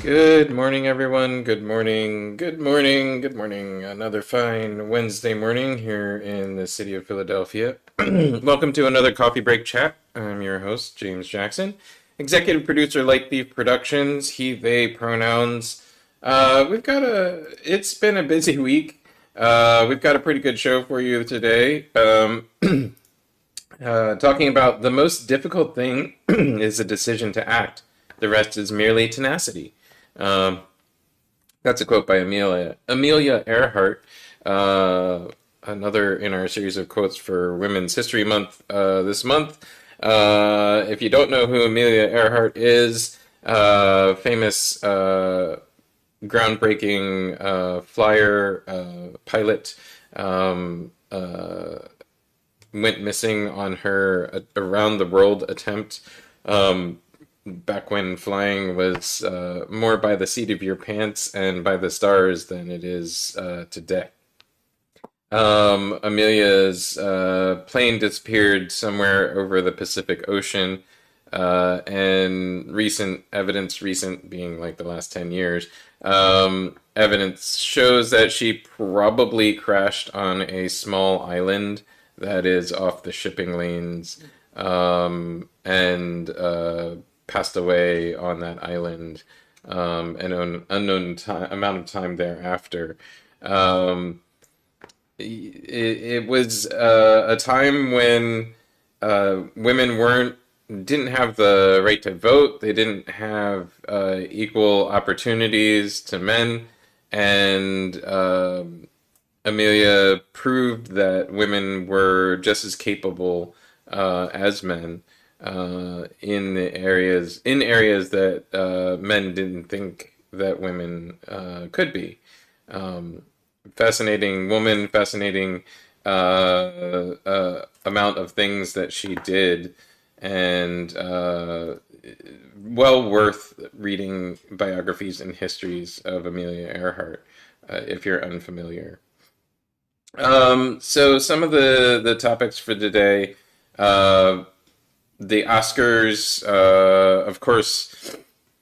Good morning, everyone. Good morning. Good morning. Good morning. Another fine Wednesday morning here in the city of Philadelphia. Welcome to another coffee break chat. I'm your host, James Jackson, executive producer, Light Beef Productions, he, they pronouns. It's been a busy week. We've got a pretty good show for you today. Talking about the most difficult thing is a decision to act. The rest is merely tenacity. Um, that's a quote by Amelia Earhart, another in our series of quotes for Women's History Month this month. If you don't know who Amelia Earhart is, famous groundbreaking flyer pilot, went missing on her around the world attempt. Back when flying was more by the seat of your pants and by the stars than it is today. Amelia's plane disappeared somewhere over the Pacific Ocean, and recent being like the last 10 years, evidence shows that she probably crashed on a small island that is off the shipping lanes, and passed away on that island, an unknown amount of time thereafter. Um, it was a time when women didn't have the right to vote. They didn't have equal opportunities to men, and Amelia proved that women were just as capable as men in areas that men didn't think that women could be. Um, Fascinating woman, fascinating amount of things that she did, and well worth reading biographies and histories of Amelia Earhart if you're unfamiliar. So some of the topics for today, uh, the Oscars, of course,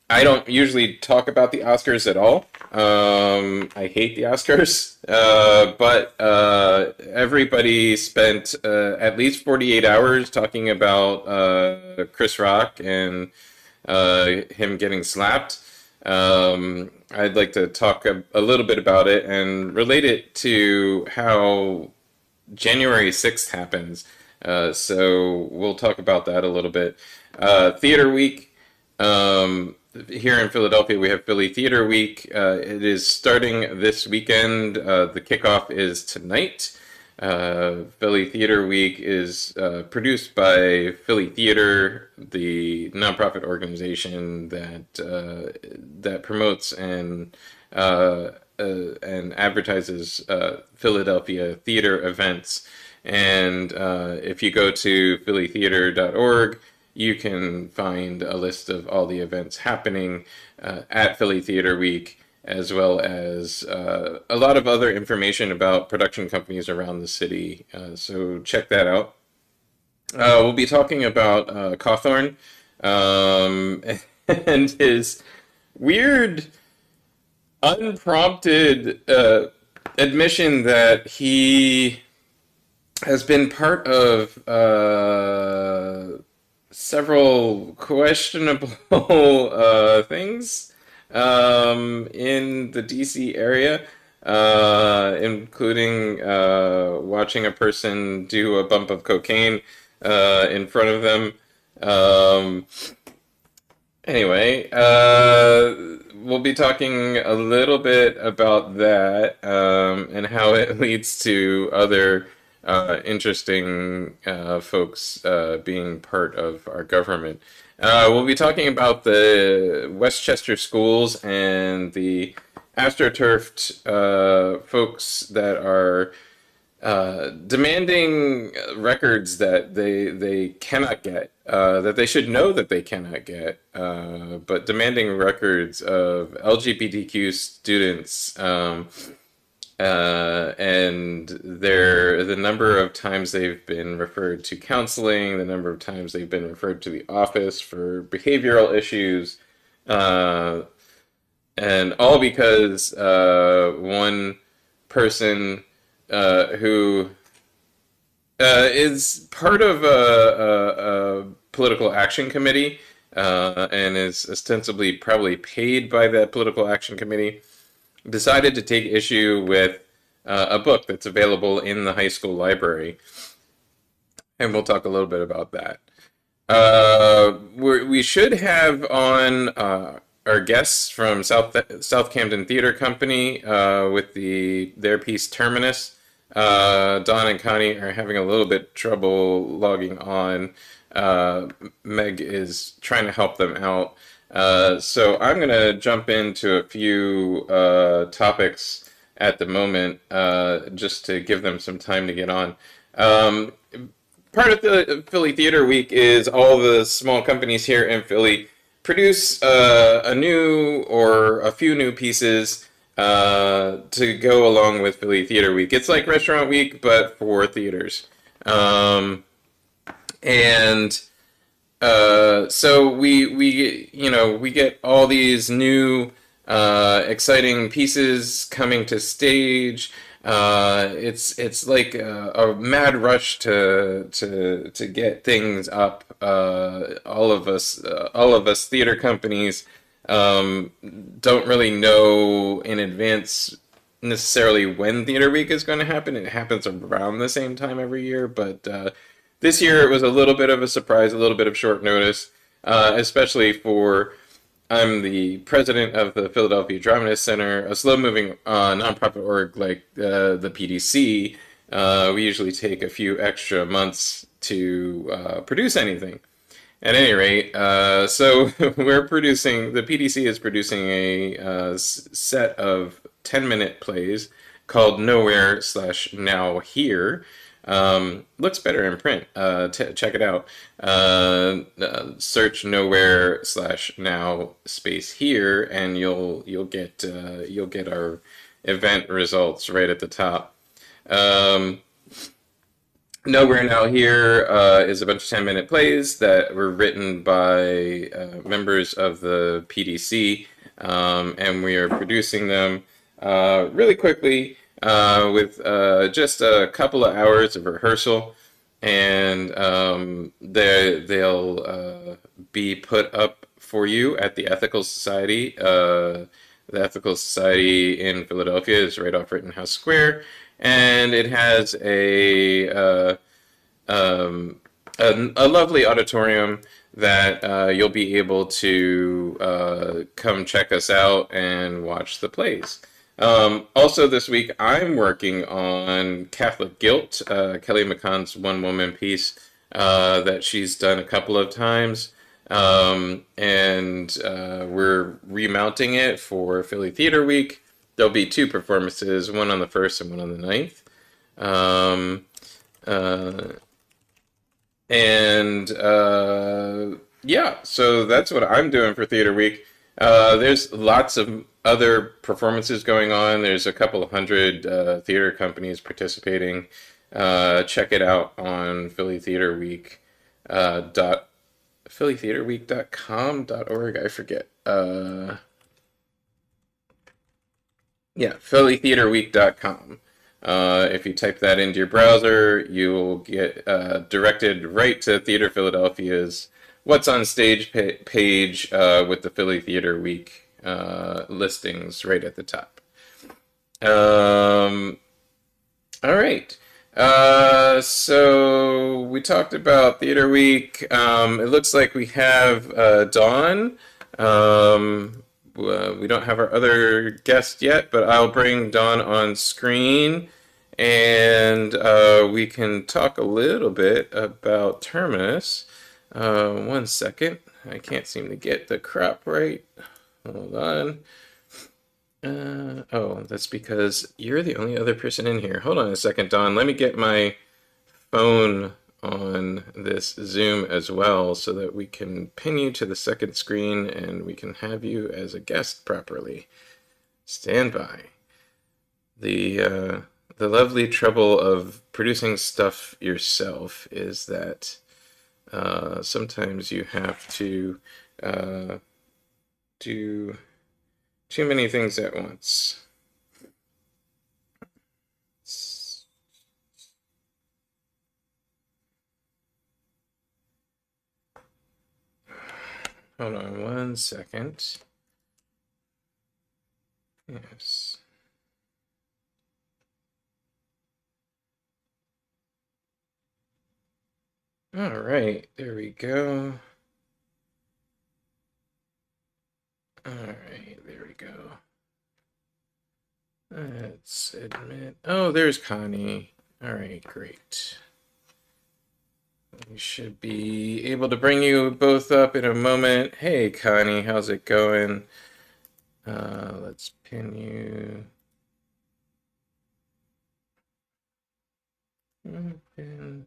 I don't usually talk about the Oscars at all. I hate the Oscars, but everybody spent at least 48 hours talking about Chris Rock and him getting slapped. I'd like to talk a little bit about it and relate it to how January 6th happens. So we'll talk about that a little bit. Theater Week. Here in Philadelphia, we have Philly Theater Week. It is starting this weekend. The kickoff is tonight. Philly Theater Week is produced by Philly Theater, the nonprofit organization that promotes and advertises Philadelphia theater events. And if you go to phillytheater.org, you can find a list of all the events happening at Philly Theater Week, as well as a lot of other information about production companies around the city. So check that out. We'll be talking about Cawthorne, um, and his weird, unprompted admission that he has been part of several questionable things in the DC area, including watching a person do a bump of cocaine in front of them. Um, Anyway, we'll be talking a little bit about that, and how it leads to other interesting folks being part of our government. We'll be talking about the Westchester schools and the astroturfed folks that are demanding records that they cannot get, that they should know that they cannot get, but demanding records of LGBTQ students, and the number of times they've been referred to counseling, the number of times they've been referred to the office for behavioral issues, uh, And all because one person who is part of a political action committee and is ostensibly probably paid by that political action committee, decided to take issue with a book that's available in the high school library. And we'll talk a little bit about that. We should have on our guests from South Camden Theater Company with their piece Terminus. Don and Connie are having a little bit trouble logging on. Meg is trying to help them out. So I'm going to jump into a few topics at the moment just to give them some time to get on. Part of the Philly Theater Week is all the small companies here in Philly produce a new or a few new pieces to go along with Philly Theater Week. It's like Restaurant Week, but for theaters. And so we get all these new exciting pieces coming to stage. It's like a mad rush to get things up. All of us theater companies don't really know in advance necessarily when Theater Week is going to happen. It happens around the same time every year, but this year it was a little bit of a surprise, a little bit of short notice, especially for. I'm the president of the Philadelphia Dramatist Center, a slow-moving nonprofit org like the PDC. We usually take a few extra months to produce anything. At any rate, so the PDC is producing a set of 10-minute plays called Nowhere / Now Here. Looks better in print. Check it out. Search Nowhere / Now Here, and you'll get our event results right at the top. Nowhere Now Here is a bunch of 10-minute plays that were written by members of the PDC, and we are producing them really quickly with just a couple of hours of rehearsal, and they'll be put up for you at the Ethical Society. The Ethical Society in Philadelphia is right off Rittenhouse Square, and it has a lovely auditorium that you'll be able to come check us out and watch the plays. Also this week, I'm working on Catholic Guilt, Kelly McConn's one-woman piece that she's done a couple of times. And we're remounting it for Philly Theater Week. There'll be 2 performances, one on the 1st and one on the 9th. Yeah, so that's what I'm doing for Theater Week. There's lots of other performances going on. There's a couple of hundred theater companies participating. Check it out on phillytheaterweek.com.org. I forget. Yeah, phillytheaterweek.com. If you type that into your browser, you'll get directed right to Theater Philadelphia's What's on Stage page with the Philly Theater Week listings right at the top. All right. So we talked about Theater Week. It looks like we have Dawn. We don't have our other guest yet, but I'll bring Dawn on screen, and we can talk a little bit about Terminus. 1 second. I can't seem to get the crop right. Hold on. Oh, that's because you're the only other person in here. Hold on a second, Dawn. Let me get my phone on this Zoom as well so that we can pin you to the second screen and we can have you as a guest properly. Stand by. The lovely trouble of producing stuff yourself is that sometimes you have to do Too many things at once. Hold on 1 second. Yes. All right, there we go. All right, there we go. Let's admit. Oh, there's Connie. All right, great. We should be able to bring you both up in a moment. Hey, Connie, how's it going? Let's pin you. Pin.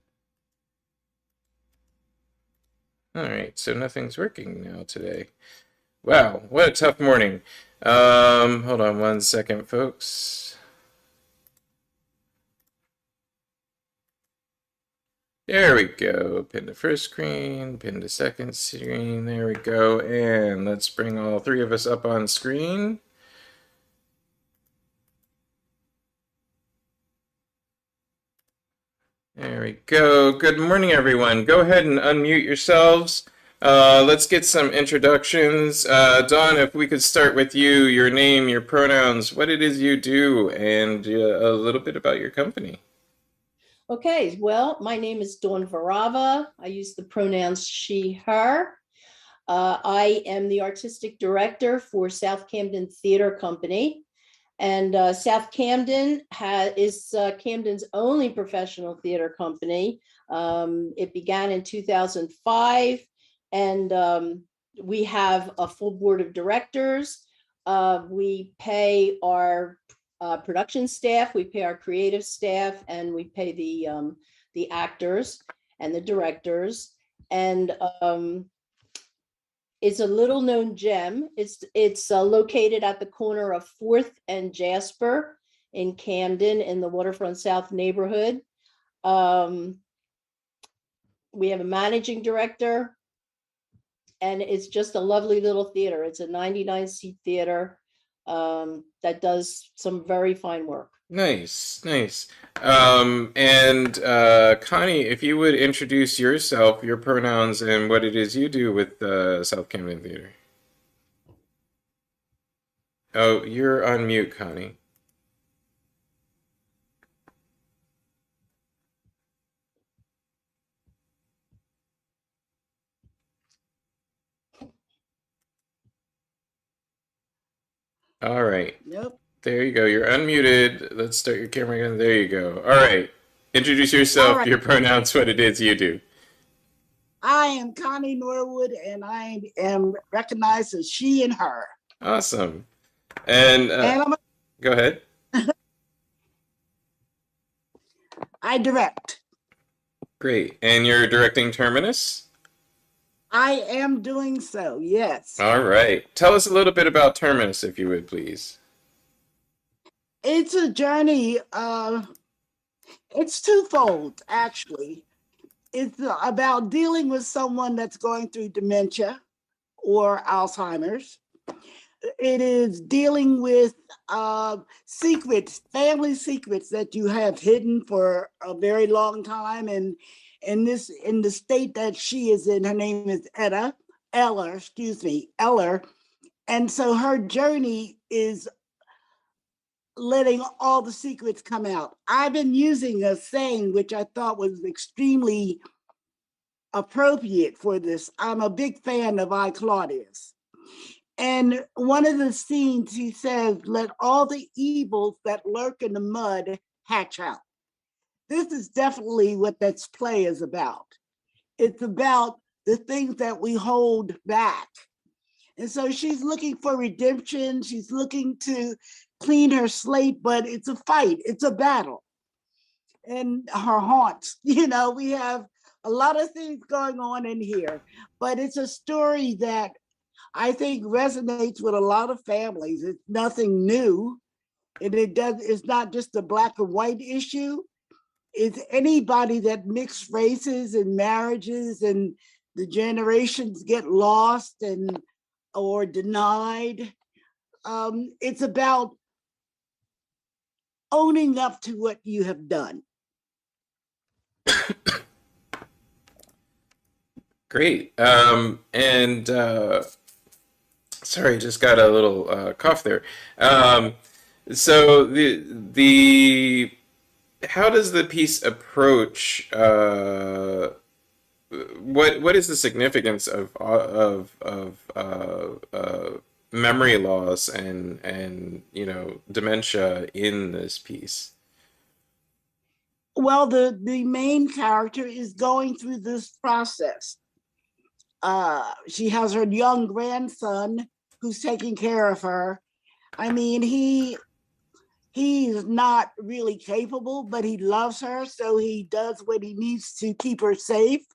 All right, so nothing's working now today. Wow, what a tough morning. Hold on 1 second, folks. There we go. Pin to first screen, pin to second screen. There we go. And let's bring all three of us up on screen. There we go. Good morning, everyone. Go ahead and unmute yourselves. Let's get some introductions. Dawn, if we could start with you, your name, your pronouns, what it is you do, and a little bit about your company. Okay, well, my name is Dawn Varva. I use the pronouns she, her. I am the artistic director for South Camden Theater Company. And South Camden is Camden's only professional theater company. It began in 2005, and we have a full board of directors. We pay our production staff, we pay our creative staff, and we pay the actors and the directors. And it's a little known gem. It's located at the corner of 4th and Jasper in Camden in the Waterfront South neighborhood. We have a managing director, and it's just a lovely little theater. It's a 99-seat theater that does some very fine work. Nice, nice. And Connie, if you would introduce yourself, your pronouns, and what it is you do with South Camden Theater. Oh, you're on mute, Connie. All right. Nope. There you go. You're unmuted. Let's start your camera again. There you go. All right. Introduce yourself, All right. your pronouns, what it is you do. I am Connie Norwood, and I am recognized as she and her. Awesome. And go ahead. I direct. Great. And you're directing Terminus? I am doing so, yes. All right. Tell us a little bit about Terminus, if you would, please. It's a journey. It's twofold, actually. It's about dealing with someone that's going through dementia or Alzheimer's. It is dealing with secrets, family secrets that you have hidden for a very long time. And in the state that she is in, her name is Eller. And so her journey is letting all the secrets come out. I've been using a saying which I thought was extremely appropriate for this. I'm a big fan of I, Claudius. And one of the scenes, he says, let all the evils that lurk in the mud hatch out. This is definitely what that play is about. It's about the things that we hold back. And so she's looking for redemption. She's looking to clean her slate, but it's a fight. It's a battle. And her haunts, we have a lot of things going on in here, but it's a story that I think resonates with a lot of families. It's nothing new. And it's not just a black and white issue. It's anybody that mixed races and marriages and the generations get lost or denied. it's about owning up to what you have done. Great. Sorry, just got a little cough there. So the how does the piece approach what is the significance of memory loss and dementia in this piece? Well, the main character is going through this process. She has her young grandson who's taking care of her. I mean, he's not really capable, but he loves her, so he does what he needs to keep her safe.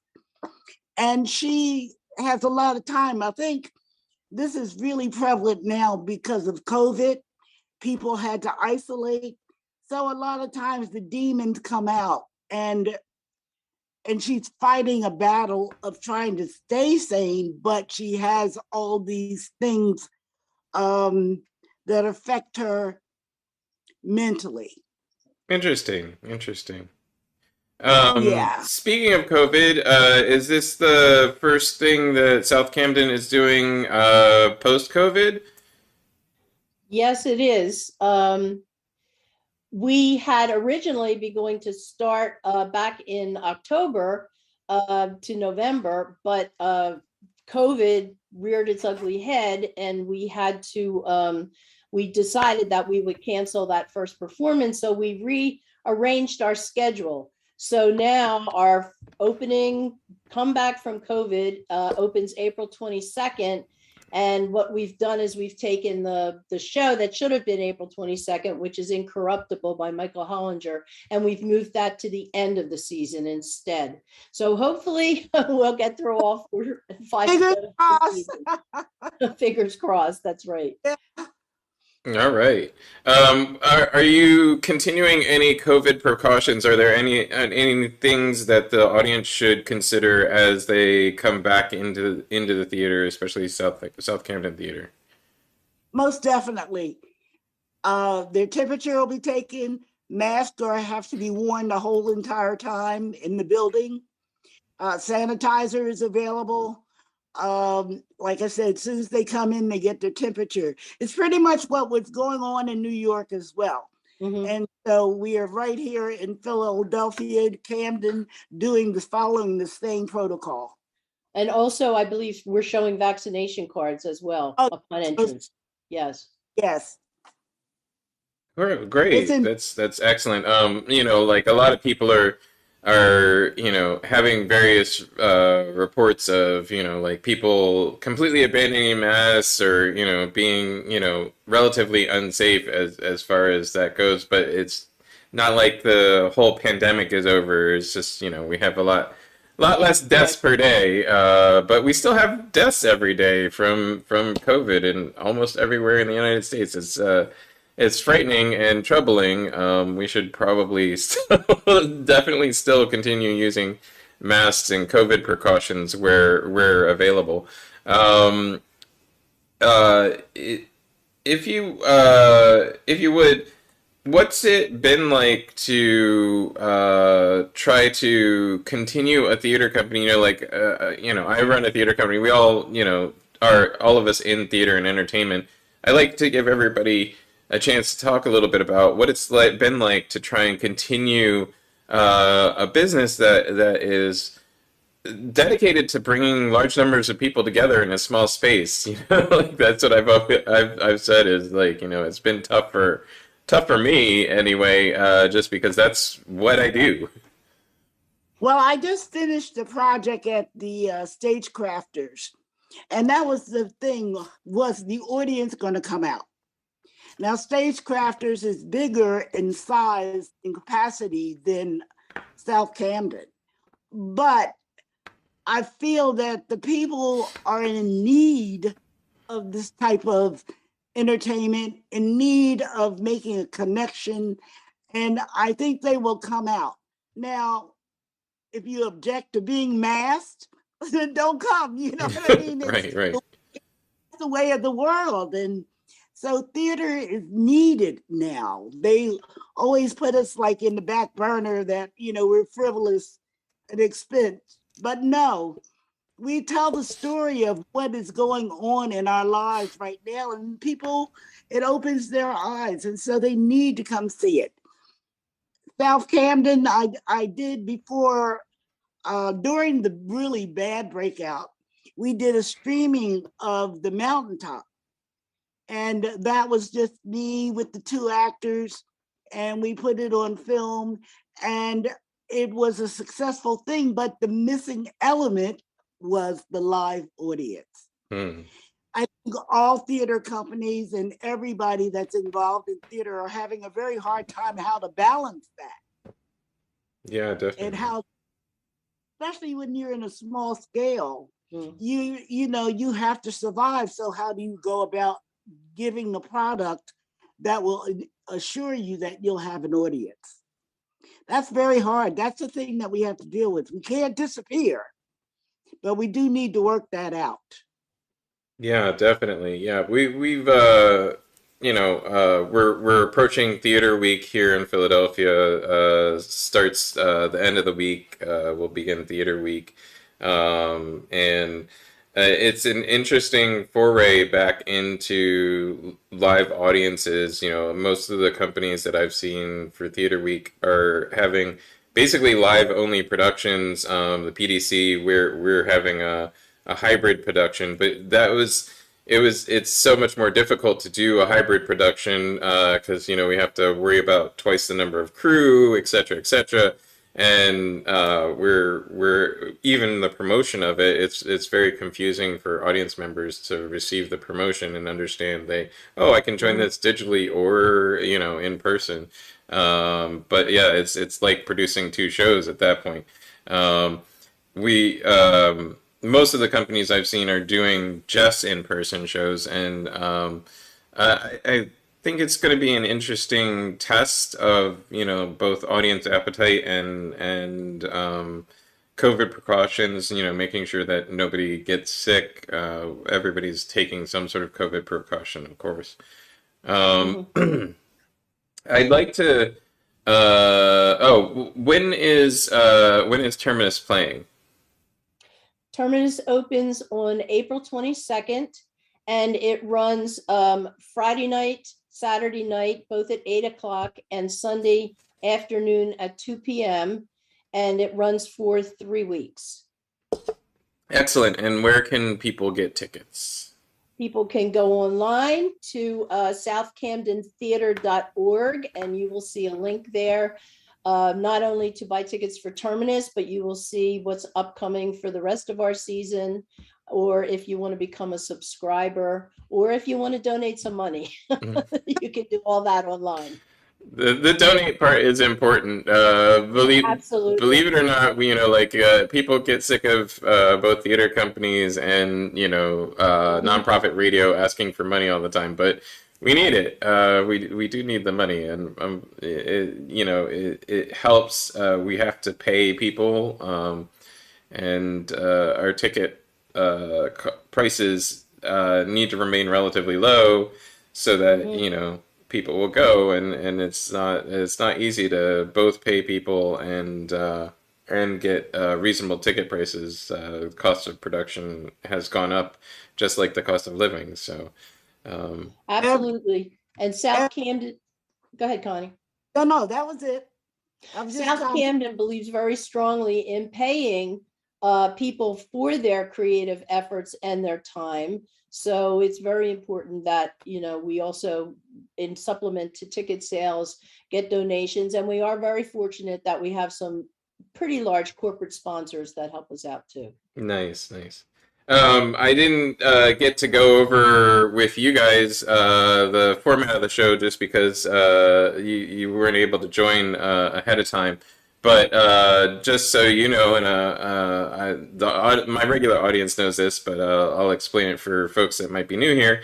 And she has a lot of time. I think this is really prevalent now because of COVID. People had to isolate. So a lot of times the demons come out, and she's fighting a battle of trying to stay sane, but she has all these things that affect her mentally. Interesting. Yeah. Speaking of COVID, is this the first thing that South Camden is doing post-COVID? Yes, it is. We had originally been going to start back in October to November, but COVID reared its ugly head, and we had to, we decided that we would cancel that first performance. So we rearranged our schedule. So now our opening comeback from COVID opens April 22nd. And what we've done is we've taken the show that should have been April 22nd, which is Incorruptible by Michael Hollinger, and we've moved that to the end of the season instead. So hopefully we'll get through all 5 Fingers crossed. Fingers crossed, that's right. Yeah. All right. Are you continuing any COVID precautions? Are there any things that the audience should consider as they come back into the theater, especially South Camden Theater? Most definitely. Their temperature will be taken. Masks have to be worn the whole entire time in the building. Sanitizer is available. Like I said, as soon as they come in, they get their temperature. It's pretty much what was going on in New York as well. Mm-hmm. And so we are right here in Philadelphia, Camden, following the same protocol. And also, I believe we're showing vaccination cards as well upon entrance. Yes. Yes. Great. That's excellent. Like a lot of people are having various reports of like people completely abandoning masks or being relatively unsafe as far as that goes. But it's not like the whole pandemic is over. It's just we have a lot less deaths per day, but we still have deaths every day from COVID and almost everywhere in the United States. It's frightening and troubling. We should probably definitely still continue using masks and COVID precautions where available. If you would, what's it been like to try to continue a theater company? I run a theater company. We all are all of us in theater and entertainment. I like to give everybody a chance to talk a little bit about what it's been like to try and continue a business that is dedicated to bringing large numbers of people together in a small space. That's what I've said is it's been tough for me anyway, just because that's what I do. Well, I just finished the project at the Stage Crafters, and that was the thing: was the audience going to come out? Now, Stage Crafters is bigger in size and capacity than South Camden, but I feel that the people are in need of this type of entertainment, in need of making a connection, and I think they will come out. Now, if you object to being masked, then don't come, you know what I mean? Right. It's the way of the world, and So theater is needed now. They always put us like in the back burner that, we're frivolous at expense. But no, we tell the story of what is going on in our lives right now, and people, it opens their eyes, and so they need to come see it. South Camden, I did before, during the really bad breakout, we did a streaming of The Mountaintop. And that was just me with the 2 actors, and we put it on film, and it was a successful thing, but the missing element was the live audience. I think all theater companies and everybody that's involved in theater are having a very hard time how to balance that. Yeah, definitely. And how, especially when you're in a small scale, you have to survive. So how do you go about giving the product that will assure you that you'll have an audience? That's very hard. That's the thing that we have to deal with. We can't disappear, but we do need to work that out. Yeah, definitely. Yeah, we've we're approaching Theater Week here in Philadelphia. Starts the end of the week. We'll begin Theater Week, and it's an interesting foray back into live audiences. Most of the companies that I've seen for Theater Week are having basically live only productions. The PDC, we're having a hybrid production, but it's so much more difficult to do a hybrid production because we have to worry about twice the number of crew, et cetera, and we're even the promotion of it. It's very confusing for audience members to receive the promotion and understand I can join this digitally or in person. But yeah, it's like producing 2 shows at that point. Most of the companies I've seen are doing just in-person shows, and I think it's going to be an interesting test of both audience appetite and COVID precautions. Making sure that nobody gets sick. Everybody's taking some sort of COVID precaution, of course. I'd like to. When is Terminus playing? Terminus opens on April 22nd, and it runs Friday night, Saturday night, both at 8 o'clock, and Sunday afternoon at 2 p.m. And it runs for 3 weeks. Excellent. And where can people get tickets? People can go online to southcamdentheater.org, and you will see a link there. Not only to buy tickets for Terminus, but you will see what's upcoming for the rest of our season, or if you want to become a subscriber, or if you want to donate some money, you can do all that online. The donate part is important. Absolutely. Believe it or not, people get sick of both theater companies and nonprofit radio asking for money all the time, but we need it. We do need the money, and it helps. We have to pay people, and our ticket prices need to remain relatively low, so that people will go. And it's not easy to both pay people and get reasonable ticket prices. Cost of production has gone up, just like the cost of living. So. Absolutely. And South Camden, go ahead, Connie. No, that was it. South Camden believes very strongly in paying people for their creative efforts and their time. So it's very important that, we also, in supplement to ticket sales, get donations. And we are very fortunate that we have some pretty large corporate sponsors that help us out too. Nice. I didn't get to go over with you guys the format of the show just because you weren't able to join ahead of time. But just so you know, and my regular audience knows this, but I'll explain it for folks that might be new here.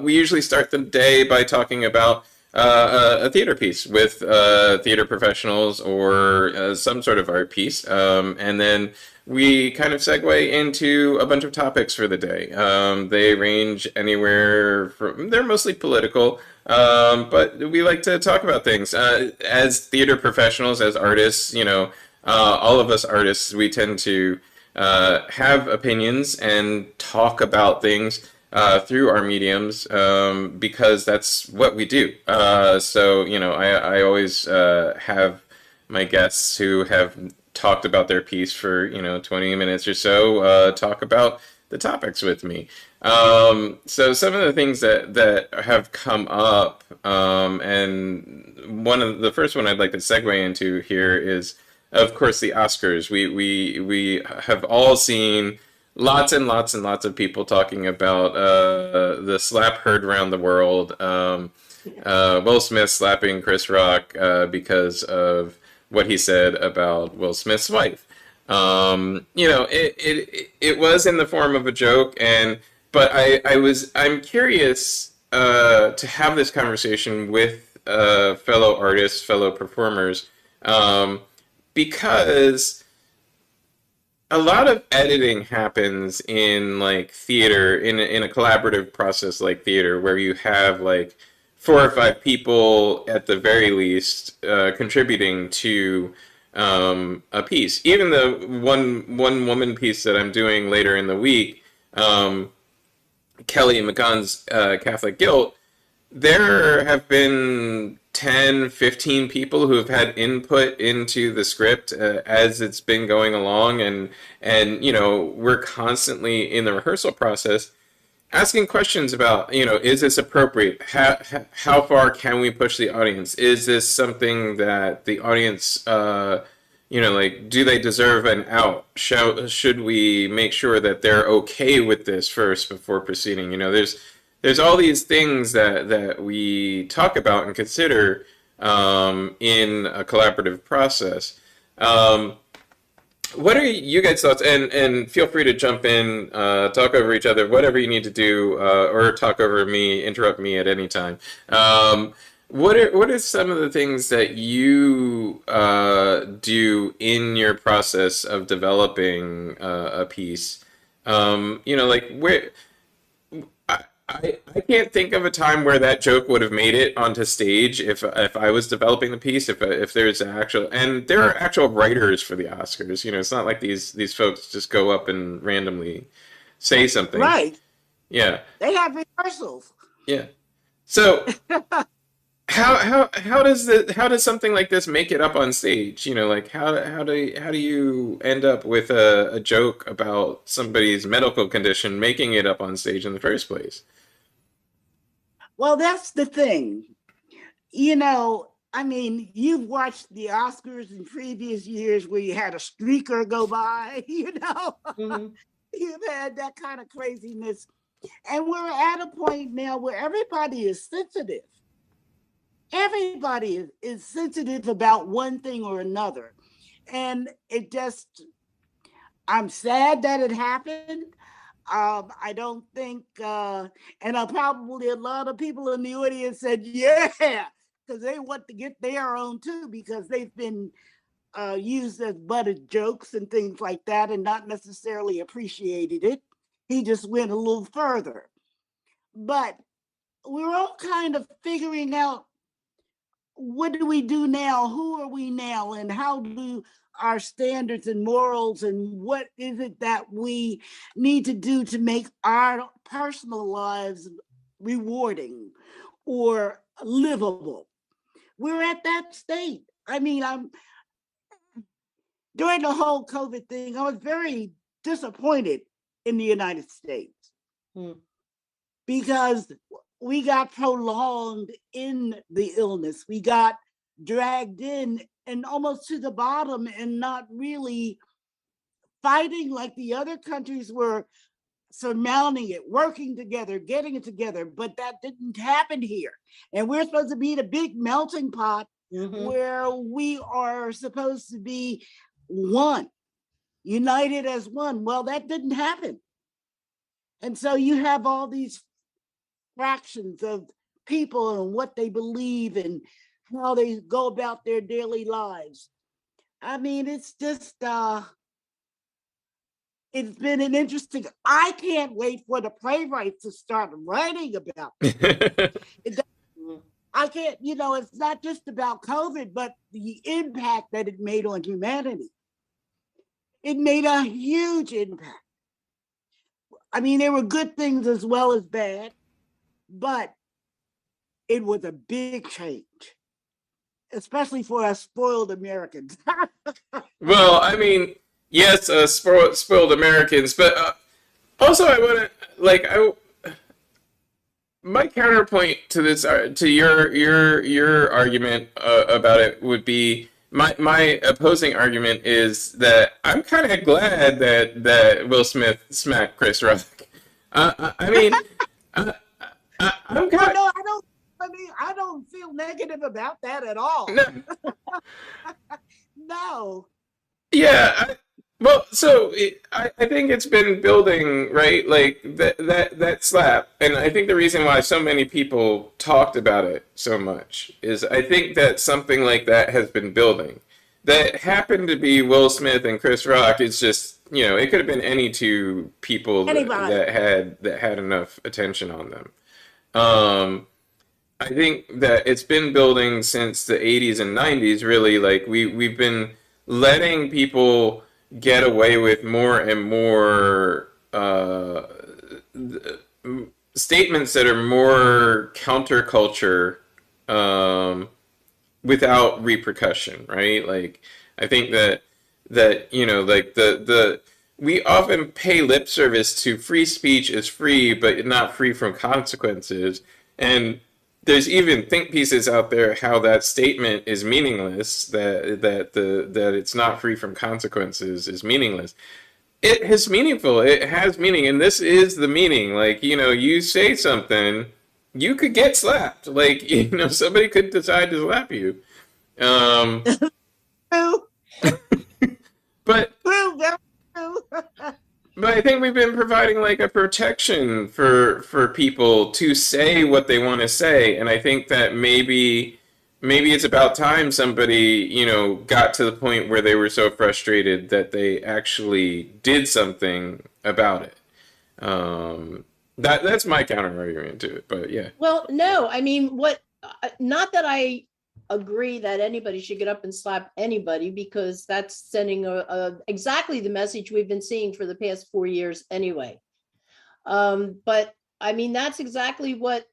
We usually start the day by talking about a theater piece with theater professionals or some sort of art piece, and then we kind of segue into a bunch of topics for the day. They range anywhere from, they're mostly political, but we like to talk about things. As theater professionals, as artists, all of us artists, we tend to have opinions and talk about things through our mediums because that's what we do. I always have my guests who have talked about their piece for 20 minutes or so talk about the topics with me. So some of the things that have come up, and the first one I'd like to segue into here is, of course, the Oscars. We have all seen lots and lots and lots of people talking about the slap heard around the world. Will Smith slapping Chris Rock because of what he said about Will Smith's wife. It was in the form of a joke, but I'm curious to have this conversation with fellow artists, fellow performers, because a lot of editing happens in like theater, in a collaborative process like theater, where you have like 4 or 5 people at the very least contributing to a piece. Even the one woman piece that I'm doing later in the week, Kelly McGunn's Catholic Guilt, there have been 10, 15 people who have had input into the script as it's been going along, and we're constantly in the rehearsal process asking questions about, is this appropriate? How far can we push the audience? Is this something that the audience, do they deserve an out? Should we make sure that they're okay with this first before proceeding? There's all these things that we talk about and consider in a collaborative process. What are you guys' thoughts? And feel free to jump in, talk over each other, whatever you need to do, or talk over me, interrupt me at any time. What are some of the things that you do in your process of developing a piece? Where I can't think of a time where that joke would have made it onto stage if I was developing the piece, if there's an actual, and there are actual writers for the Oscars. It's not like these folks just go up and randomly say something. Right. Yeah. They have rehearsals. Yeah. So how does something like this make it up on stage? How do you end up with a joke about somebody's medical condition making it up on stage in the first place? Well, that's the thing. You've watched the Oscars in previous years where you had a streaker go by, Mm-hmm. You've had that kind of craziness. And we're at a point now where everybody is sensitive. Everybody is sensitive about one thing or another. And I'm sad that it happened. I don't think, and probably a lot of people in the audience said, yeah, because they want to get their own too, because they've been used as butted jokes and things like that and not necessarily appreciated it. He just went a little further. But we're all kind of figuring out, what do we do now? Who are we now? And how do our standards and morals, and what is it that we need to do to make our personal lives rewarding or livable? We're at that state. During the whole COVID thing, I was very disappointed in the United States because we got prolonged in the illness. We got dragged in and almost to the bottom and not really fighting like the other countries were, surmounting it, working together, getting it together. But that didn't happen here. And we're supposed to be the big melting pot where we are supposed to be one, united as one. Well, that didn't happen. And so you have all these fractions of people and what they believe and how they go about their daily lives. It's just it's been an interesting, I can't wait for the playwrights to start writing about it. I can't, it's not just about COVID, but the impact that it made on humanity. It made a huge impact. I mean, there were good things as well as bad, but it was a big change, especially for us spoiled Americans. Well, I mean, yes, spoiled Americans, but also I want to my counterpoint to this, to your argument about it would be my opposing argument is that I'm kind of glad that Will Smith smacked Chris Rock. I mean, I'm kind. No, I don't. I mean, I don't feel negative about that at all. No. No. Yeah. Well, so I think it's been building, right? Like that slap, and I think the reason why so many people talked about it so much is I think that something like that has been building. That happened to be Will Smith and Chris Rock. It's just, it could have been any two people that had enough attention on them. I think that it's been building since the 80s and 90s, really. Like we've been letting people get away with more and more statements that are more counterculture without repercussion, right? Like I think that like the we often pay lip service to free speech is free, but not free from consequences. And there's even think pieces out there how that statement is meaningless, that it's not free from consequences is meaningless. It is meaningful. It has meaning, and this is the meaning. Like, you say something, you could get slapped. Like, somebody could decide to slap you. But I think we've been providing like a protection for people to say what they want to say, and I think that maybe it's about time somebody, got to the point where they were so frustrated that they actually did something about it. That's my counter argument to it, but yeah. Well, no, I mean, not that I agree that anybody should get up and slap anybody, because that's sending exactly the message we've been seeing for the past 4 years anyway. But I mean, that's exactly what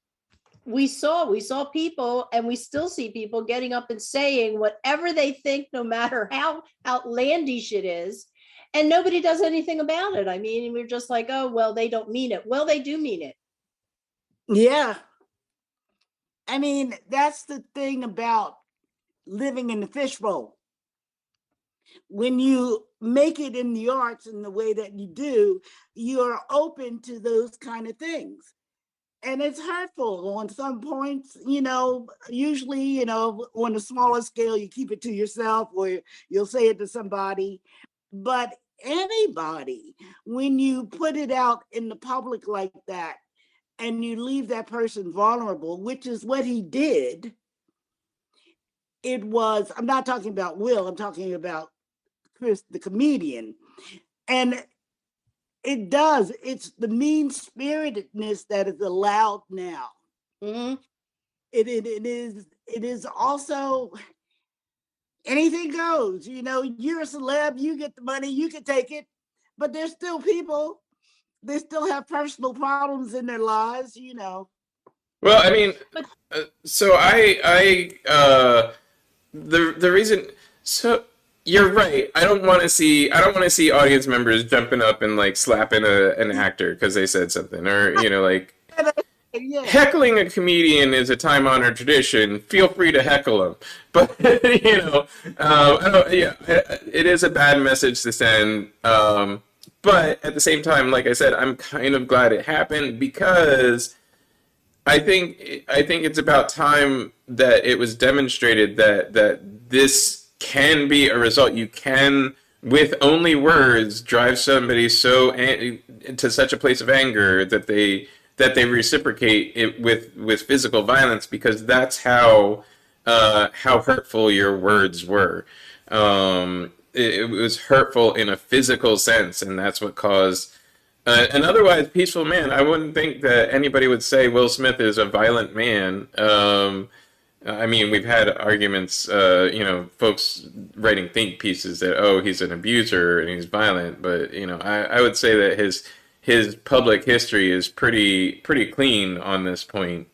we saw people, and we still see people getting up and saying whatever they think, no matter how outlandish it is, and nobody does anything about it. I mean, we're just like, oh, well, they don't mean it. Well, they do mean it. Yeah. I mean, that's the thing about living in the fishbowl. When you make it in the arts in the way that you do, you're open to those kind of things. And it's hurtful on some points, usually, on a smaller scale, you keep it to yourself or you'll say it to somebody. But anybody, when you put it out in the public like that, and you leave that person vulnerable, which is what he did. I'm not talking about Will, I'm talking about Chris, the comedian. And it's the mean-spiritedness that is allowed now. Mm-hmm. It is also, anything goes, you're a celeb, you get the money, you can take it, but there's still people, they still have personal problems in their lives, Well, I mean, so the reason, so you're right. I don't want to see audience members jumping up and like slapping an actor because they said something, or like heckling a comedian is a time-honored tradition. Feel free to heckle them, but it is a bad message to send. But at the same time, like I said, I'm kind of glad it happened, because I think it's about time that it was demonstrated that this can be a result. You can, with only words, drive somebody to such a place of anger that they reciprocate it with physical violence, because that's how hurtful your words were. it was hurtful in a physical sense, and that's what caused an otherwise peaceful man. I wouldn't think that anybody would say Will Smith is a violent man. I mean, we've had arguments, folks writing think pieces that, oh, he's an abuser and he's violent, but I would say that his public history is pretty clean on this point.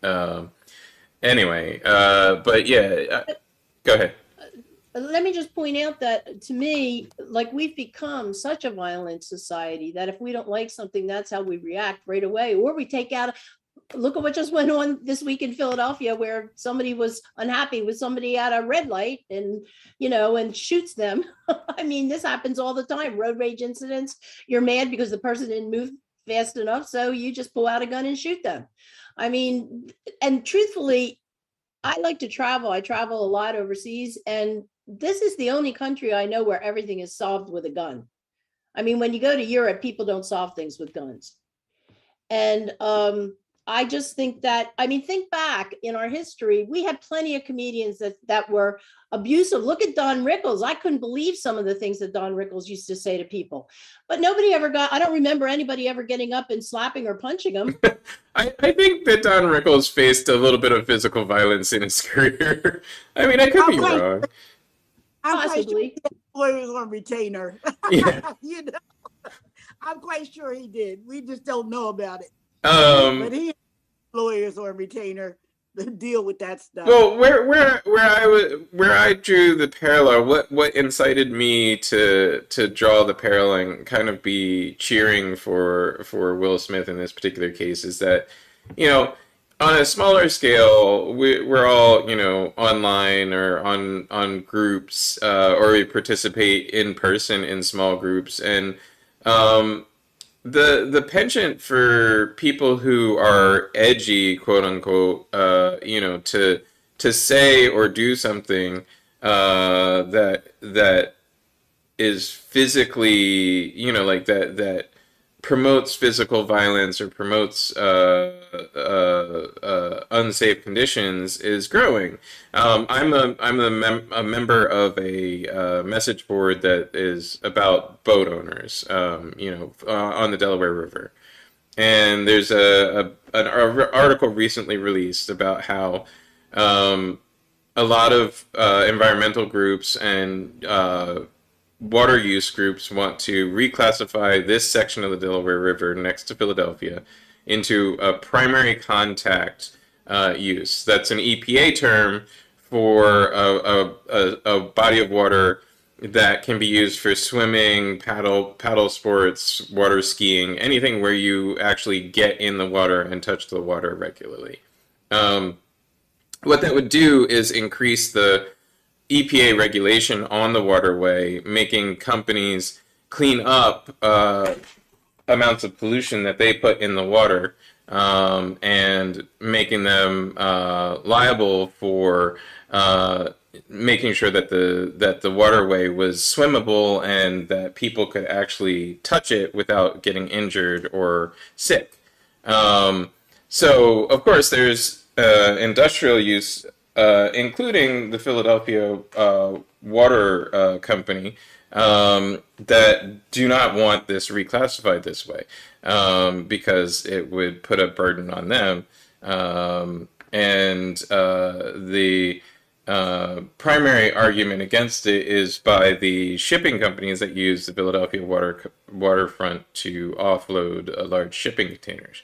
Anyway, but yeah, go ahead. Let me just point out that to me, like, we've become such a violent society that if we don't like something, that's how we react right away. Or we take out, look at what just went on this week in Philadelphia, where somebody was unhappy with somebody at a red light and, and shoots them. I mean, this happens all the time. Road rage incidents. You're mad because the person didn't move fast enough, so you just pull out a gun and shoot them. I mean, and truthfully, I like to travel. I travel a lot overseas, and this is the only country I know where everything is solved with a gun. I mean, when you go to Europe, people don't solve things with guns. And I just think that, I mean, think back in our history, we had plenty of comedians that were abusive. Look at Don Rickles. I couldn't believe some of the things that Don Rickles used to say to people, but nobody ever I don't remember anybody ever getting up and slapping or punching him. I think that Don Rickles faced a little bit of physical violence in his career. I mean, I could be wrong. Possibly. He was on retainer. Yeah. I'm quite sure he did. We just don't know about it. But he lawyers on retainer to deal with that stuff. Well, where I drew the parallel, what incited me to draw the parallel and kind of be cheering for Will Smith in this particular case is that, on a smaller scale, we're all, online or on groups, or we participate in person in small groups. And the penchant for people who are edgy, quote unquote, to say or do something that is physically, like that promotes physical violence or promotes unsafe conditions is growing. I'm a member of a message board that is about boat owners, on the Delaware River, and there's an article recently released about how a lot of environmental groups and water use groups want to reclassify this section of the Delaware River next to Philadelphia into a primary contact use. That's an EPA term for a body of water that can be used for swimming, paddle sports, water skiing, anything where you actually get in the water and touch the water regularly. What that would do is increase the EPA regulation on the waterway, making companies clean up amounts of pollution that they put in the water, and making them liable for making sure that the waterway was swimmable and that people could actually touch it without getting injured or sick. So, of course, there's industrial use, including the Philadelphia Water Company, that do not want this reclassified this way, because it would put a burden on them. And the primary argument against it is by the shipping companies that use the Philadelphia waterfront to offload large shipping containers.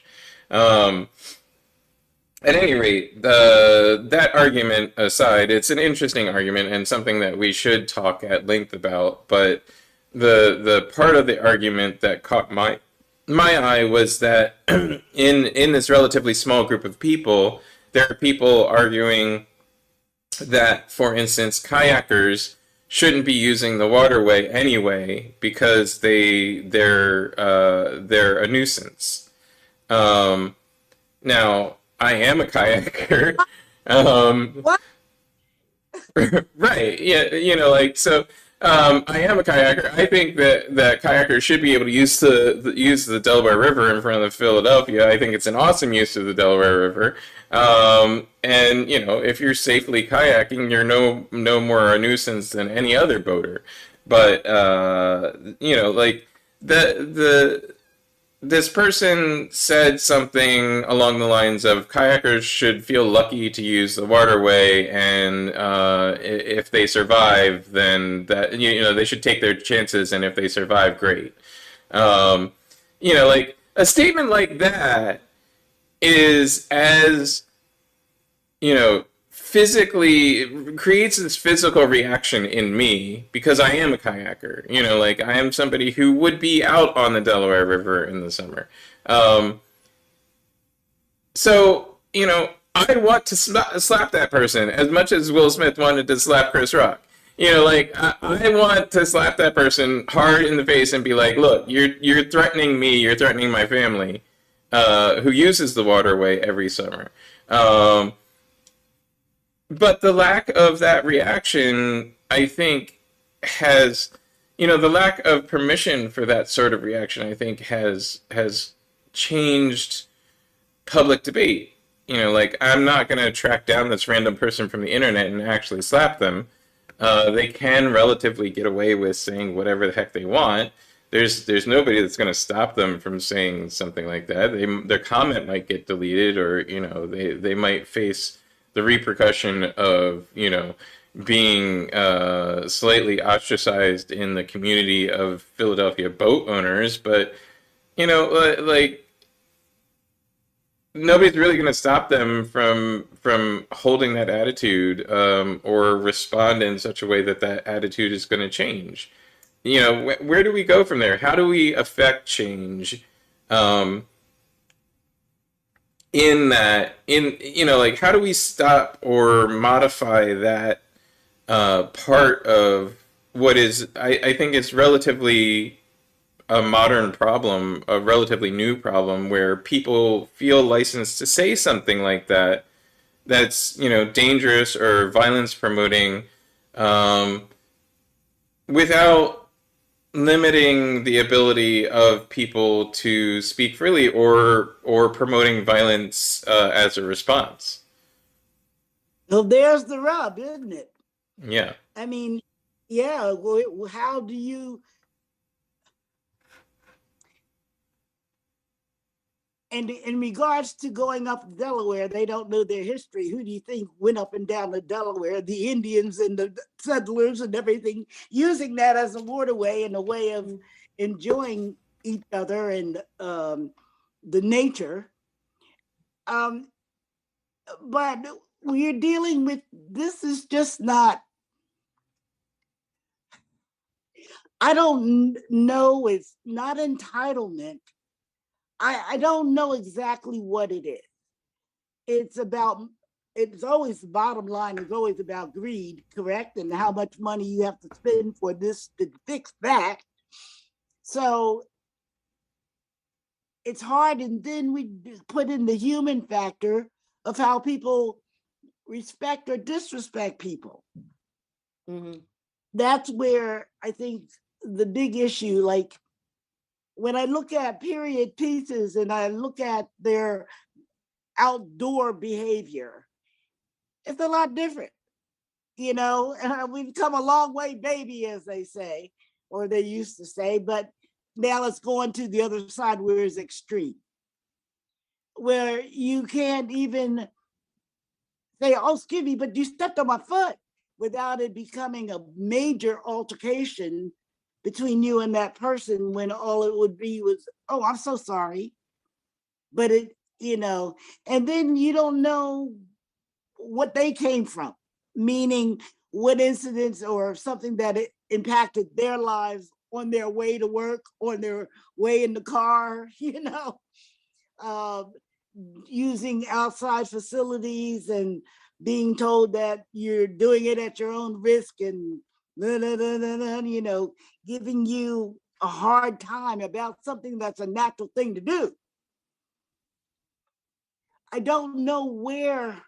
At any rate, that argument aside, it's an interesting argument and something that we should talk at length about. But the part of the argument that caught my eye was that in this relatively small group of people, there are people arguing that, for instance, kayakers shouldn't be using the waterway anyway because they're a nuisance. Now, I am a kayaker. What? Right. Yeah. So I am a kayaker. I think that kayakers should be able to use the Delaware River in front of Philadelphia. I think it's an awesome use of the Delaware River. And if you're safely kayaking, you're no more a nuisance than any other boater. But you know, like the this person said something along the lines of kayakers should feel lucky to use the waterway, and if they survive, then that you know they should take their chances, and if they survive, great. Um, you know, like a statement like that is as you know, physically creates this physical reaction in me because I am a kayaker. You know, like I am somebody who would be out on the Delaware River in the summer. Um, so, you know, I want to slap that person as much as Will Smith wanted to slap Chris Rock. You know, like I want to slap that person hard in the face and be like, "Look, you're threatening me. You're threatening my family, who uses the waterway every summer." Um, but the lack of that reaction, I think, has, you know, the lack of permission for that sort of reaction, I think, has changed public debate. You know, like I'm not going to track down this random person from the internet and actually slap them. They can relatively get away with saying whatever the heck they want. There's nobody that's going to stop them from saying something like that. Their comment might get deleted, or you know, they might face the repercussion of you know being slightly ostracized in the community of Philadelphia boat owners. But you know, like nobody's really going to stop them from holding that attitude, or respond in such a way that that attitude is going to change. You know, where do we go from there? How do we affect change, um, in that, in you know, like how do we stop or modify that part of what is, I think it's relatively a modern problem, a relatively new problem, where people feel licensed to say something like that that's you know dangerous or violence promoting, um, without limiting the ability of people to speak freely or promoting violence as a response. Well, there's the rub, isn't it? Yeah. I mean, yeah, how do you, and in regards to going up Delaware, they don't know their history. Who do you think went up and down the Delaware? The Indians and the settlers and everything, using that as a waterway and a way of enjoying each other and the nature. Um, but we're dealing with, this is just not, I don't know, it's not entitlement. I don't know exactly what it is. It's about, it's always, the bottom line is always about greed, correct? And how much money you have to spend for this to fix that. So it's hard. And then we put in the human factor of how people respect or disrespect people. Mhm. That's where I think the big issue, like when I look at period pieces and I look at their outdoor behavior, it's a lot different, you know. We've come a long way, baby, as they say, or they used to say, but now let's go on to the other side where it's extreme, where you can't even say, oh, excuse me, but you stepped on my foot, without it becoming a major altercation between you and that person, when all it would be was, oh, I'm so sorry. But it, you know, and then you don't know what they came from, meaning what incidents or something that it impacted their lives on their way to work, on their way in the car, you know, uh, using outside facilities and being told that you're doing it at your own risk and, you know, giving you a hard time about something that's a natural thing to do. I don't know where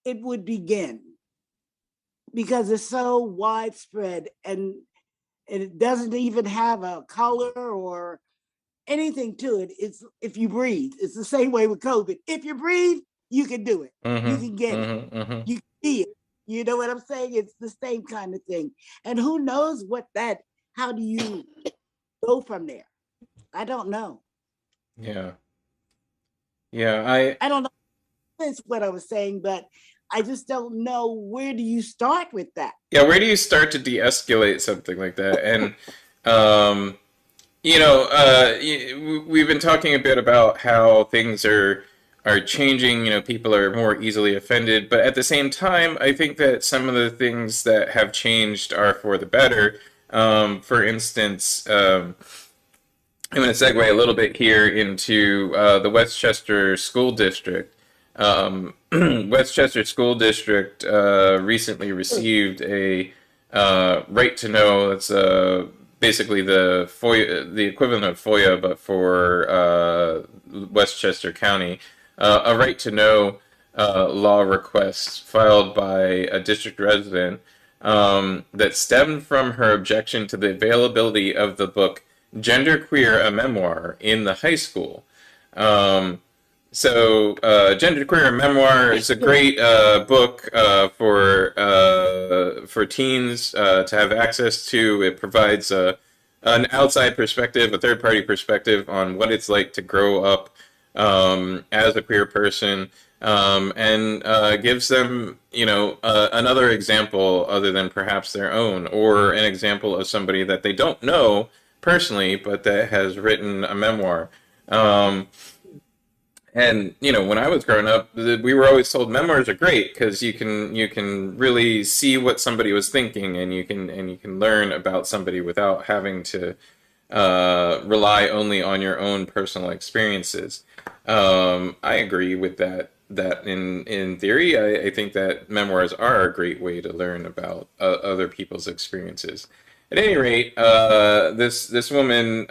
it would begin because it's so widespread, and it doesn't even have a color or anything to it. It's if you breathe. It's the same way with COVID. If you breathe, you can do it. You Mm-hmm. can get it. Mm-hmm. Mm-hmm. You can see it. You know what I'm saying? It's the same kind of thing. And who knows how do you go from there? I don't know. Yeah. Yeah, I don't know that's what I was saying, but I just don't know, where do you start with that? yeah, where do you start to de-escalate something like that? And um, we've been talking a bit about how things are changing. People are more easily offended, but at the same time, I think that some of the things that have changed are for the better. For instance, I'm going to segue a little bit here into the Westchester School District. Westchester School District recently received a right to know. That's basically the FOIA, the equivalent of FOIA, but for Westchester County, a right to know law request filed by a district resident that stemmed from her objection to the availability of the book Genderqueer, a Memoir in the high school. Genderqueer, a Memoir is a great book for teens to have access to. It provides an outside perspective, a third-party perspective on what it's like to grow up as a queer person, and gives them, another example other than perhaps their own, or an example of somebody that they don't know personally, but that has written a memoir. And when I was growing up, we were always told memoirs are great because you can really see what somebody was thinking, and you can learn about somebody without having to rely only on your own personal experiences. I agree with that. That in theory, I think that memoirs are a great way to learn about other people's experiences. At any rate, this woman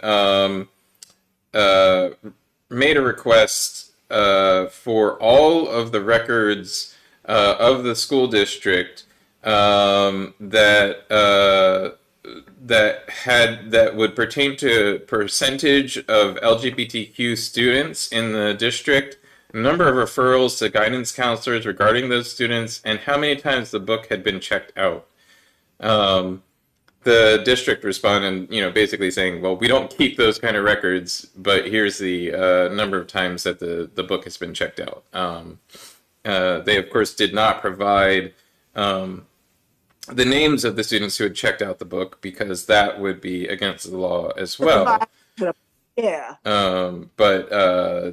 made a request for all of the records of the school district that would pertain to percentage of LGBTQ students in the district, number of referrals to guidance counselors regarding those students, and how many times the book had been checked out. The district responded, basically saying, well, we don't keep those kind of records, but here's the number of times that the book has been checked out. They, of course, did not provide the names of the students who had checked out the book, because that would be against the law as well. Yeah. But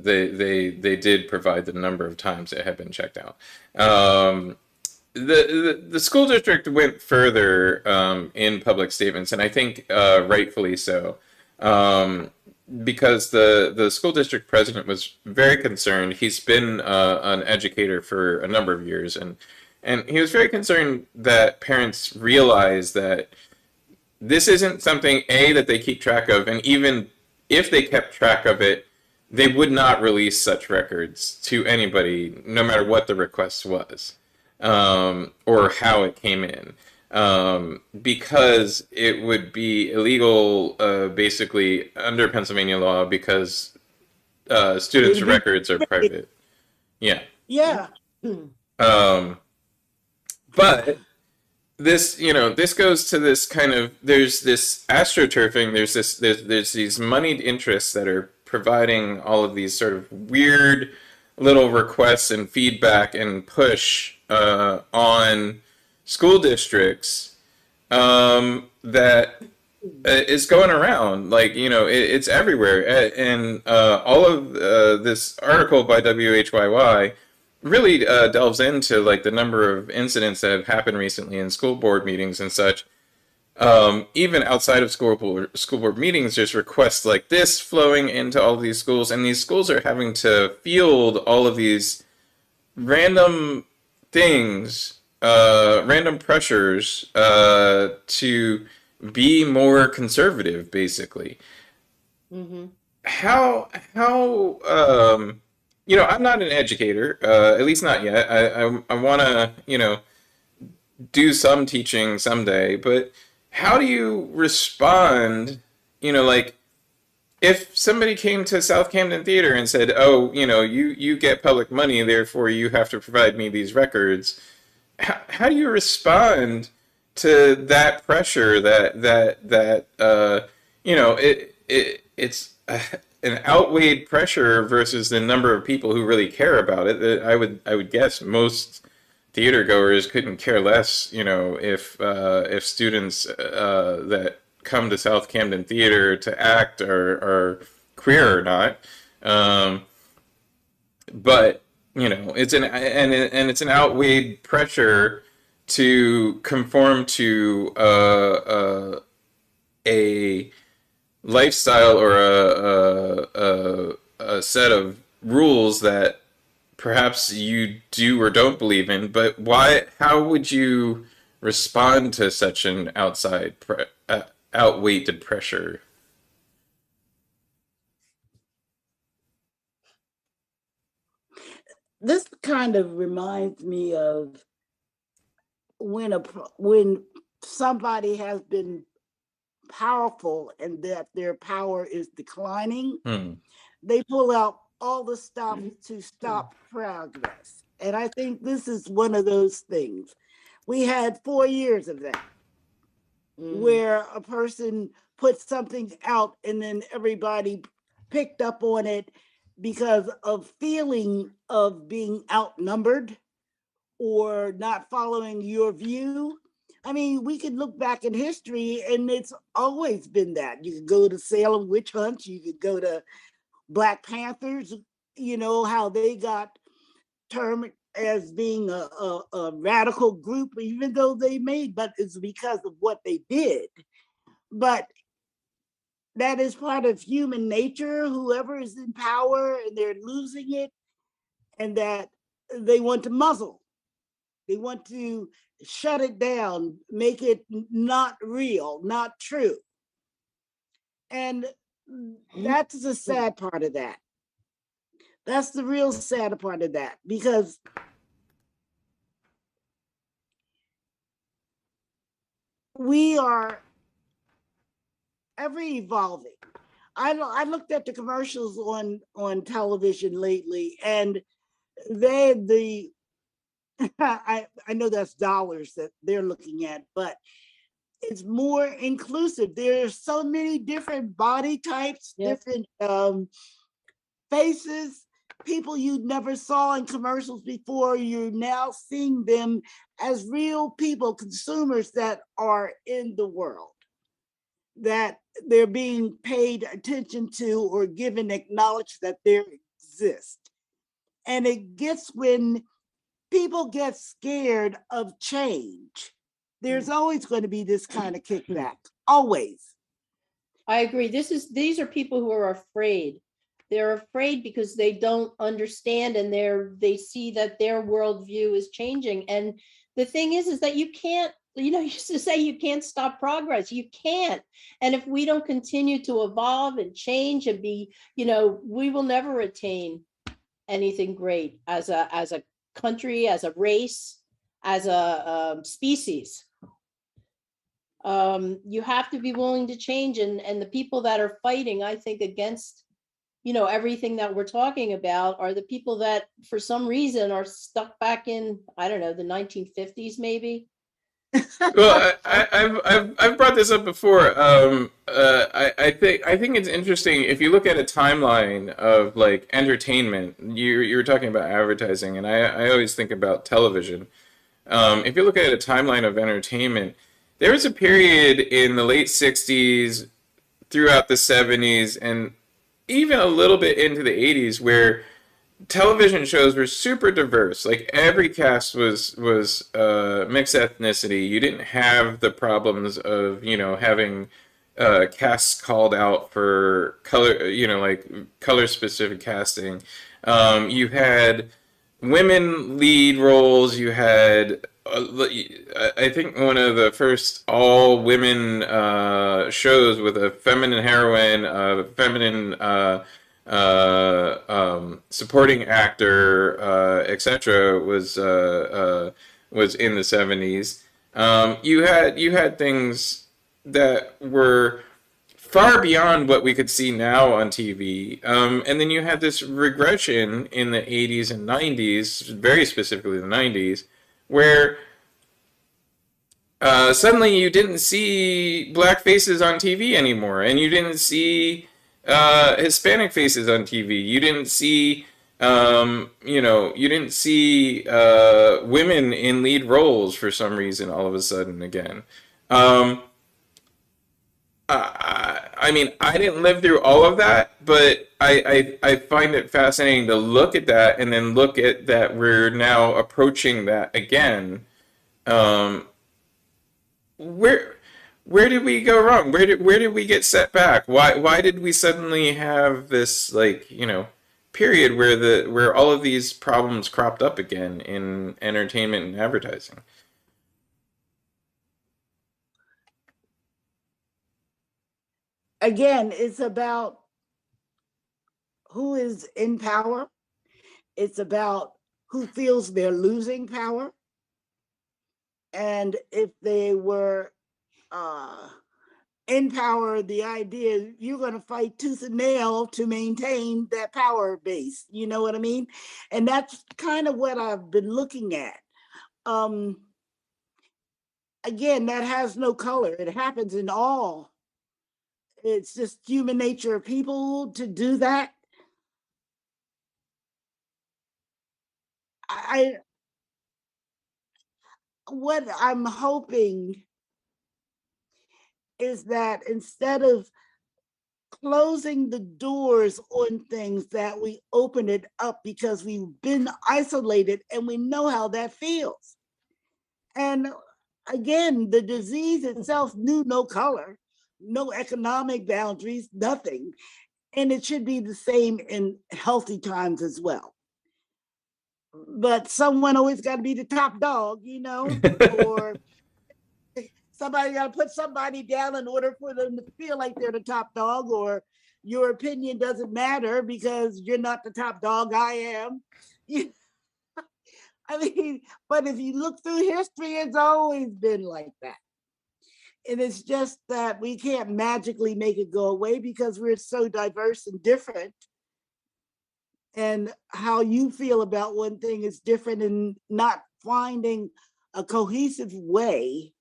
they did provide the number of times it had been checked out. The school district went further in public statements, and I think rightfully so, because the school district president was very concerned. He's been an educator for a number of years, and he was very concerned that parents realize that this isn't something, A, that they keep track of, and even if they kept track of it, they would not release such records to anybody, no matter what the request was. Or how it came in, because it would be illegal, basically, under Pennsylvania law, because students' records are private. Yeah. Yeah. But this, this goes to this kind of, there's this astroturfing, there's these moneyed interests that are providing all of these sort of weird little requests and feedback and push on school districts that is going around. Like, it's everywhere. And all of this article by WHYY really delves into like the number of incidents that have happened recently in school board meetings and such. Even outside of school board meetings, there's requests like this flowing into all of these schools, and these schools are having to field all of these random things, random pressures to be more conservative, basically. Mm-hmm. How I'm not an educator, at least not yet. I want to, do some teaching someday, but how do you respond, like, if somebody came to South Camden Theater and said, oh, you get public money, therefore you have to provide me these records, how do you respond to that pressure it's an outweighed pressure versus the number of people who really care about it. That I would guess most theater goers couldn't care less, if students that come to South Camden Theater to act are queer or not. Um, but it's an outweighed pressure to conform to a lifestyle or a set of rules that perhaps you do or don't believe in. But how would you respond to such an outweighed pressure? This kind of reminds me of when somebody has been powerful and that their power is declining, they pull out all the stuff to stop progress. And I think this is one of those things. We had 4 years of that, where a person put something out and then everybody picked up on it because of feeling of being outnumbered or not following your view. I mean, we could look back in history and it's always been that. You could go to Salem witch hunts, you could go to Black Panthers, how they got termed as being a radical group, even though but it's because of what they did. But that is part of human nature, whoever is in power and they're losing it, and that they want to muzzle. They want to shut it down, make it not real, not true. And that's the sad part of that. That's the real sad part of that, because we are ever evolving. I looked at the commercials on television lately, and I know that's dollars that they're looking at, but it's more inclusive. There's so many different body types, different faces, people you never saw in commercials before. You're now seeing them as real people, consumers that are in the world, that they're being paid attention to or given acknowledged that they exist. And it gets when people get scared of change. There's always going to be this kind of kickback, always. I agree. These are people who are afraid. They're afraid because they don't understand, and they see that their worldview is changing. And the thing is that you can't, you used to say you can't stop progress. You can't. And if we don't continue to evolve and change and be, we will never attain anything great as a country, as a race, as a species. You have to be willing to change, and the people that are fighting, I think, against everything that we're talking about are the people that for some reason are stuck back in, I don't know, the 1950s maybe. Well, I've brought this up before. I think it's interesting if you look at a timeline of like entertainment. You were talking about advertising, and I always think about television. If you look at a timeline of entertainment, there was a period in the late '60s, throughout the '70s, and even a little bit into the '80s where television shows were super diverse. Like every cast was mixed ethnicity. You didn't have the problems of having casts called out for color, like color specific casting. You had women lead roles. You had I think one of the first all women shows with a feminine heroine, a feminine supporting actor, etc. was in the '70s. You had things that were far beyond what we could see now on TV, and then you had this regression in the '80s and '90s, very specifically the '90s, where suddenly you didn't see black faces on TV anymore, and you didn't see Hispanic faces on TV. You didn't see, you didn't see women in lead roles for some reason all of a sudden again. Um, I mean, I didn't live through all of that, but I find it fascinating to look at that and then look at that we're now approaching that again. Um, where where did we go wrong? Where did we get set back? Why did we suddenly have this, like, period where where all of these problems cropped up again in entertainment and advertising? Again, it's about who is in power. It's about who feels they're losing power. And if they were in power, the idea is you're going to fight tooth and nail to maintain that power base. You know what I mean? And that's kind of what I've been looking at. Um, again, that has no color. It happens in all. It's just human nature of people to do that. I what I'm hoping is that instead of closing the doors on things, that we open it up, because we've been isolated and we know how that feels. And again, the disease itself knew no color, no economic boundaries, nothing. And it should be the same in healthy times as well. But someone always got to be the top dog, or somebody got to put somebody down in order for them to feel like they're the top dog, or your opinion doesn't matter because you're not the top dog, I am. I mean, but if you look through history, it's always been like that. And it's just that we can't magically make it go away because we're so diverse and different. And how you feel about one thing is different, and not finding a cohesive way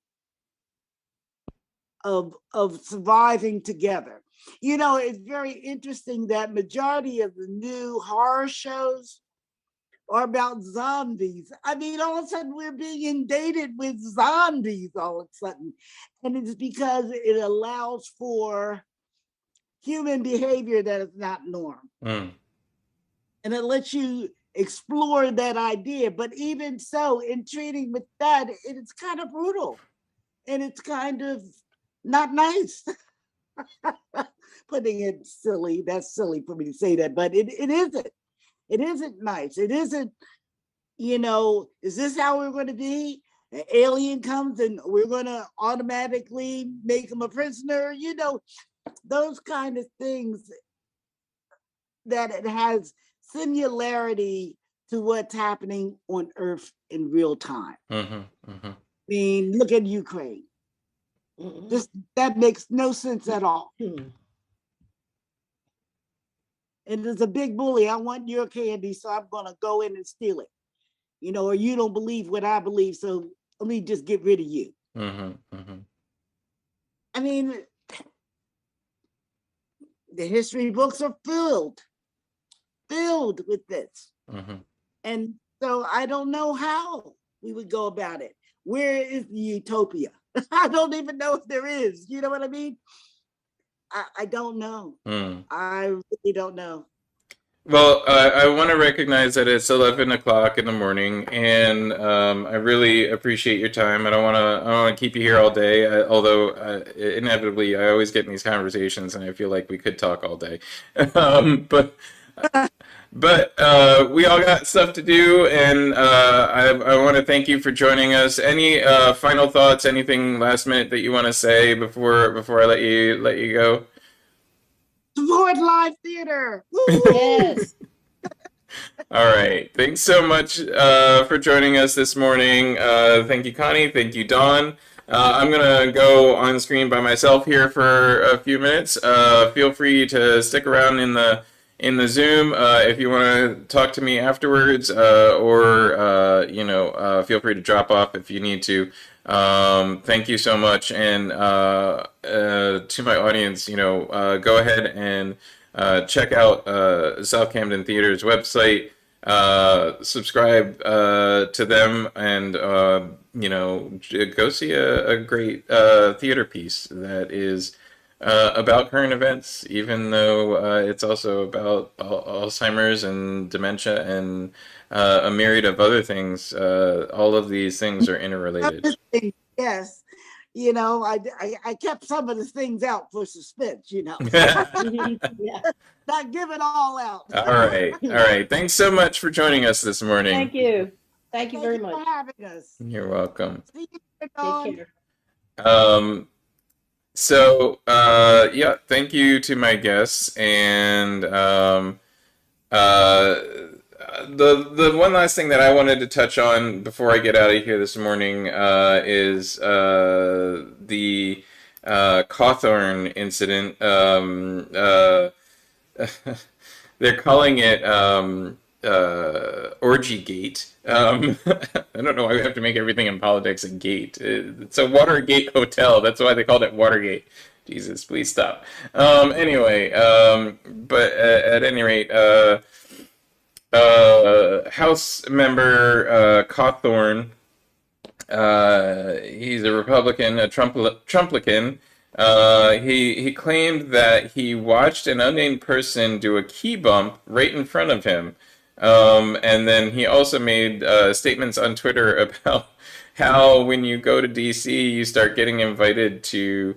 of surviving together. It's very interesting that majority of the new horror shows are about zombies. I mean, all of a sudden we're being inundated with zombies all of a sudden. And it's because it allows for human behavior that is not norm. And it lets you explore that idea. But even so, in treating with that, it's kind of brutal. And it's kind of not nice. Putting it silly, that's silly for me to say that, but it isn't. It isn't nice. It isn't, is this how we're going to be? An alien comes and we're going to automatically make him a prisoner, those kind of things, that it has similarity to what's happening on Earth in real time. I mean, look at Ukraine. That makes no sense at all. And there's a big bully. I want your candy, so I'm going to go in and steal it. Or you don't believe what I believe, so let me just get rid of you. I mean, the history books are filled with this. And so I don't know how we would go about it. Where is the utopia? I don't even know if there is. You know what I mean? I don't know. I really don't know. Well, I want to recognize that it's 11 o'clock in the morning, and I really appreciate your time. I don't want to keep you here all day, although inevitably I always get in these conversations and I feel like we could talk all day. But we all got stuff to do, and I want to thank you for joining us. Any final thoughts? Anything last minute that you want to say before I let you go? Support live theater. Yes. All right. Thanks so much for joining us this morning. Thank you, Connie. Thank you, Dawn. I'm going to go on screen by myself here for a few minutes. Feel free to stick around in in the Zoom. If you want to talk to me afterwards, or feel free to drop off if you need to. Thank you so much, and to my audience, go ahead and check out South Camden Theater's website. Subscribe to them, and go see a great theater piece that is about current events, even though it's also about Alzheimer's and dementia and a myriad of other things. All of these things are interrelated. Yes. I kept some of the things out for suspense, Yeah. Not give it all out. All right. Thanks so much for joining us this morning. Thank you. Thank you very For much. having us. You're welcome. See you, Take Dawn. care. Thank you to my guests, and the one last thing that I wanted to touch on before I get out of here this morning is the Cawthorne incident. They're calling it Orgy Gate. I don't know why we have to make everything in politics a gate. It's a Watergate hotel. That's why they called it Watergate. Jesus, please stop. Anyway, but at any rate, House member Cawthorne, he's a Republican, a Trumplican. He claimed that he watched an unnamed person do a key bump right in front of him. And then he also made statements on Twitter about how when you go to DC, you start getting invited to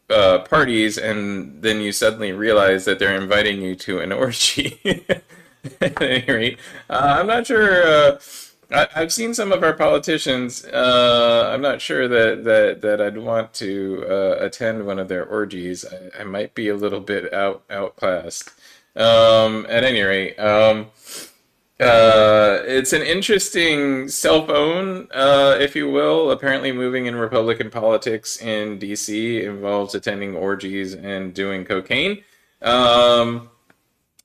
parties, and then you suddenly realize that they're inviting you to an orgy. At any rate, I'm not sure. I've seen some of our politicians. I'm not sure that I'd want to attend one of their orgies. I might be a little bit outclassed. At any rate, it's an interesting cell phone, if you will. Apparently, moving in Republican politics in DC involves attending orgies and doing cocaine.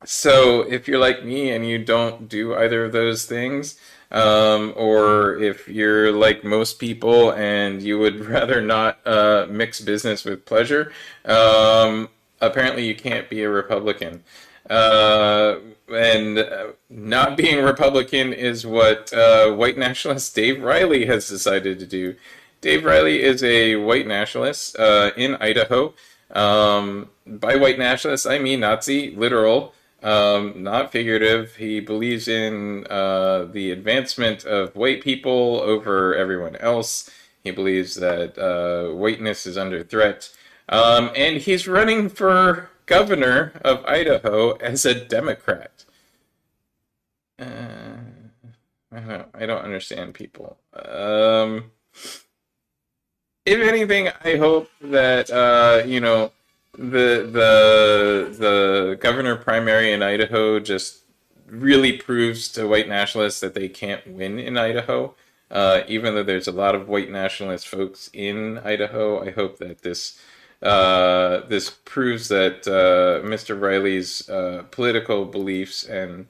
So if you're like me and you don't do either of those things, or if you're like most people and you would rather not mix business with pleasure, apparently you can't be a Republican. And not being a Republican is what white nationalist Dave Riley has decided to do. Dave Riley is a white nationalist in Idaho. By white nationalist, I mean Nazi, literal, not figurative. He believes in the advancement of white people over everyone else. He believes that whiteness is under threat. And he's running for governor of Idaho as a Democrat. I don't understand people. If anything, I hope that the governor primary in Idaho just really proves to white nationalists that they can't win in Idaho. Even though there's a lot of white nationalist folks in Idaho, I hope that this proves that Mr. Riley's political beliefs and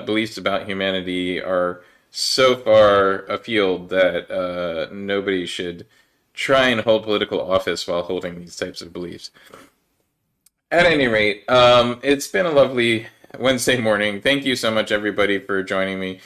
beliefs about humanity are so far afield that nobody should try and hold political office while holding these types of beliefs. At any rate, it's been a lovely Wednesday morning. Thank you so much, everybody, for joining me.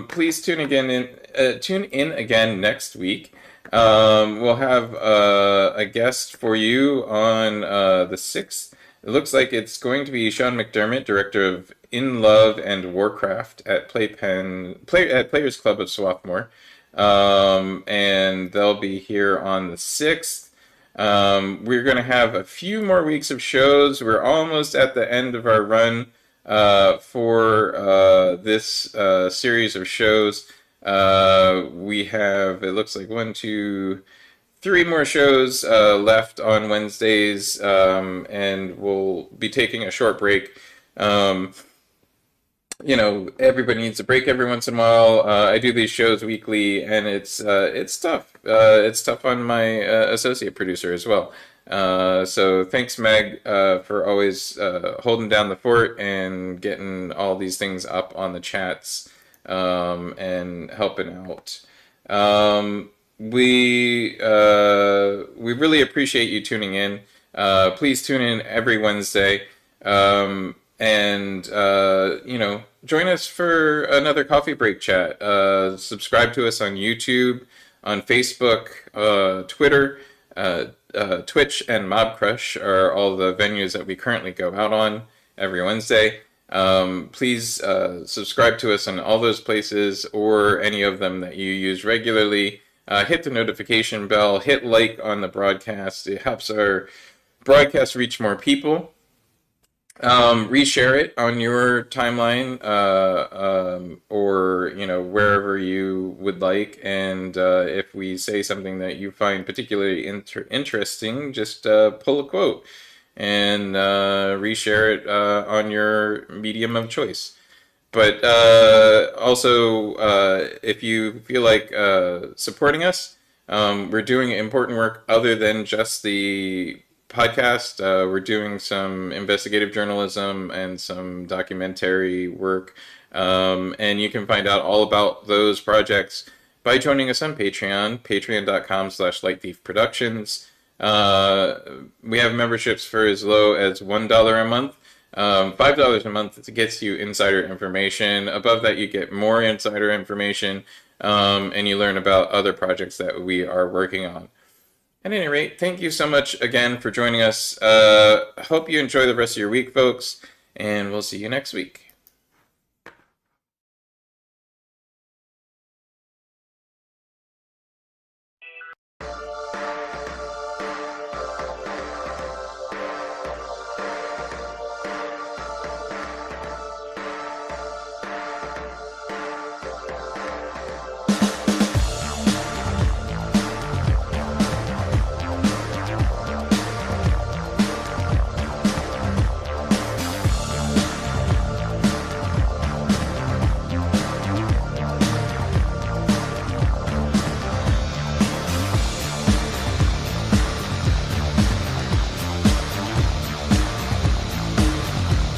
Please tune in again next week. We'll have a guest for you on the 6th. It looks like it's going to be Sean McDermott, director of In Love and Warcraft at Players Club of Swarthmore. And they'll be here on the 6th. We're going to have a few more weeks of shows. We're almost at the end of our run for this series of shows. We have, it looks like 1, 2, 3 more shows left on Wednesdays, and we'll be taking a short break. Everybody needs a break every once in a while. I do these shows weekly, and it's tough. It's tough on my associate producer as well. So thanks, Meg, for always holding down the fort and getting all these things up on the chats, and helping out. We really appreciate you tuning in. Please tune in every Wednesday, and join us for another coffee break chat. Subscribe to us on YouTube, on Facebook, Twitter, Twitch, and Mob Crush are all the venues that we currently go out on every Wednesday. Please subscribe to us on all those places or any of them that you use regularly. Hit the notification bell, hit like on the broadcast. It helps our broadcast reach more people. Reshare it on your timeline, or wherever you would like. And if we say something that you find particularly interesting, just pull a quote and reshare it on your medium of choice. But also, if you feel like supporting us, we're doing important work other than just the podcast. We're doing some investigative journalism and some documentary work. And you can find out all about those projects by joining us on Patreon, patreon.com/lightthiefproductions. We have memberships for as low as $1 a month. $5 a month gets you insider information. Above that, you get more insider information, and you learn about other projects that we are working on. At any rate, thank you so much again for joining us. Hope you enjoy the rest of your week, folks, and we'll see you next week.